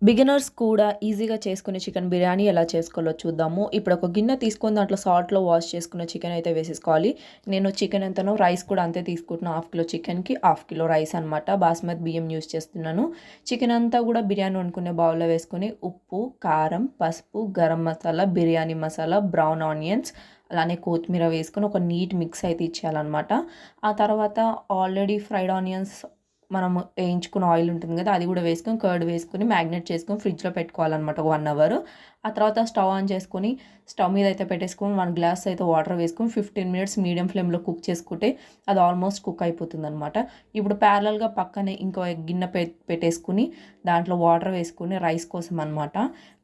Beginners కూడా ఈజీగా చేసుకునే చికెన్ బిర్యానీ ఎలా చేసుకోవాలో చూద్దాము. ఇప్పుడు ఒక గిన్నె తీసుకొని దాంట్లో సాల్ట్‌లో వాష్ చేసుకున్న చికెన్ అయితే వేసేసుకోవాలి. నేను చికెన్ ఎంతనో రైస్ కూడా అంతే తీసుకుంటున్నా. హాఫ్ కిలో చికెన్‌కి హాఫ్ కిలో రైస్ అనమాట. బాస్మతి బియ్యం యూజ్ చేస్తున్నాను. చికెన్ అంతా కూడా బిర్యానీ వండుకునే బౌల్‌లో వేసుకొని ఉప్పు, కారం, పసుపు, గరం మసాలా, బిర్యానీ మసాలా, బ్రౌన్ ఆనియన్స్ అలానే కొత్తిమీర వేసుకొని ఒక నీట్ మిక్స్ అయితే ఇచ్చేయాలన్నమాట. ఆ తర్వాత ఆల్రెడీ ఫ్రైడ్ ఆనియన్స్ మనము వేయించుకున్న ఆయిల్ ఉంటుంది కదా, అది కూడా వేసుకొని కర్డ్ వేసుకొని మ్యాగ్నేట్ చేసుకొని ఫ్రిడ్జ్లో పెట్టుకోవాలన్నమాట ఒక 1 అవర్. ఆ తర్వాత స్టవ్ ఆన్ చేసుకొని స్టవ్ మీద అయితే పెట్టేసుకొని 1 గ్లాస్ అయితే వాటర్ వేసుకొని 15 మినిట్స్ మీడియం ఫ్లేమ్లో కుక్ చేసుకుంటే అది ఆల్మోస్ట్ కుక్ అయిపోతుంది అనమాట. ఇప్పుడు ప్యారలల్గా పక్కనే ఇంకో గిన్నె పెట్టేసుకుని దాంట్లో వాటర్ వేసుకుని రైస్ కోసం అనమాట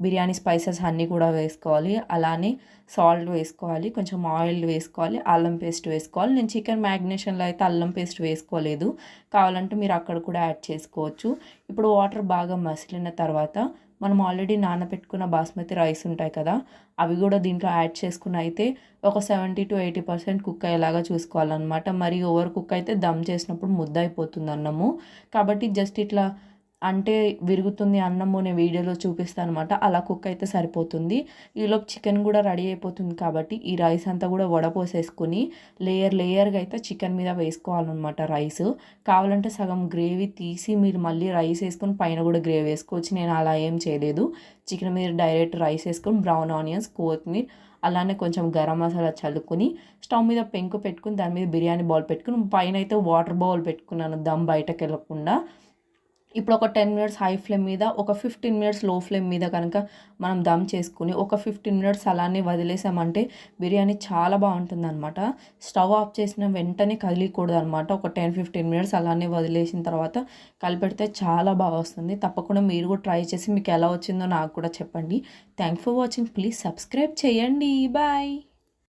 బిర్యానీ స్పైసెస్ అన్నీ కూడా వేసుకోవాలి. అలానే సాల్ట్ వేసుకోవాలి, కొంచెం ఆయిల్ వేసుకోవాలి, అల్లం పేస్ట్ వేసుకోవాలి. నేను చికెన్ మ్యాగ్నేషన్లో అయితే అల్లం పేస్ట్ వేసుకోలేదు, కావాలంటే మీరు అక్కడ కూడా యాడ్ చేసుకోవచ్చు. ఇప్పుడు వాటర్ బాగా మసిలిన తర్వాత మనం ఆల్రెడీ నానబెట్టుకున్న బాస్మతి రైస్ ఉంటాయి కదా, అవి కూడా దీంట్లో యాడ్ చేసుకుని అయితే ఒక 70-80% కుక్ అయ్యేలాగా చూసుకోవాలన్నమాట. మరి ఓవర్ కుక్ అయితే దమ్ చేసినప్పుడు ముద్ద అయిపోతుంది అన్నము. కాబట్టి జస్ట్ ఇట్లా అంటే విరుగుతుంది అన్నము, నేను వీడియోలో చూపిస్తాను అనమాట. అలా కుక్ అయితే సరిపోతుంది. ఈలోపు చికెన్ కూడా రెడీ అయిపోతుంది. కాబట్టి ఈ రైస్ అంతా కూడా వడపోసేసుకుని లేయర్గా అయితే చికెన్ మీద వేసుకోవాలన్నమాట రైస్. కావాలంటే సగం గ్రేవీ తీసి మీరు మళ్ళీ రైస్ వేసుకొని పైన కూడా గ్రేవీ వేసుకోవచ్చు. నేను అలా ఏం చేయలేదు. చికెన్ మీద డైరెక్ట్ రైస్ వేసుకొని బ్రౌన్ ఆనియన్స్, కొత్తిమీర అలానే కొంచెం గరం మసాలా చల్లుకొని స్టవ్ మీద పెంకు పెట్టుకుని దాని మీద బిర్యానీ బౌల్ పెట్టుకుని పైన అయితే వాటర్ బౌల్ పెట్టుకున్నాను దమ్ బయటకు వెళ్ళకుండా. ఇప్పుడు ఒక 10 మినిట్స్ హై ఫ్లేమ్ మీద, ఒక 15 మినిట్స్ లో ఫ్లేమ్ మీద కనుక మనం దమ్ చేసుకుని ఒక 15 మినిట్స్ అలానే వదిలేసామంటే బిర్యానీ చాలా బాగుంటుందన్నమాట. స్టవ్ ఆఫ్ చేసిన వెంటనే కదిలికూడదు అనమాట. ఒక 10-15 మినిట్స్ అలానే వదిలేసిన తర్వాత కలిపెడితే చాలా బాగా వస్తుంది. తప్పకుండా మీరు కూడా ట్రై చేసి మీకు ఎలా వచ్చిందో నాకు కూడా చెప్పండి. Thanks for watching. Please subscribe చేయండి. బాయ్.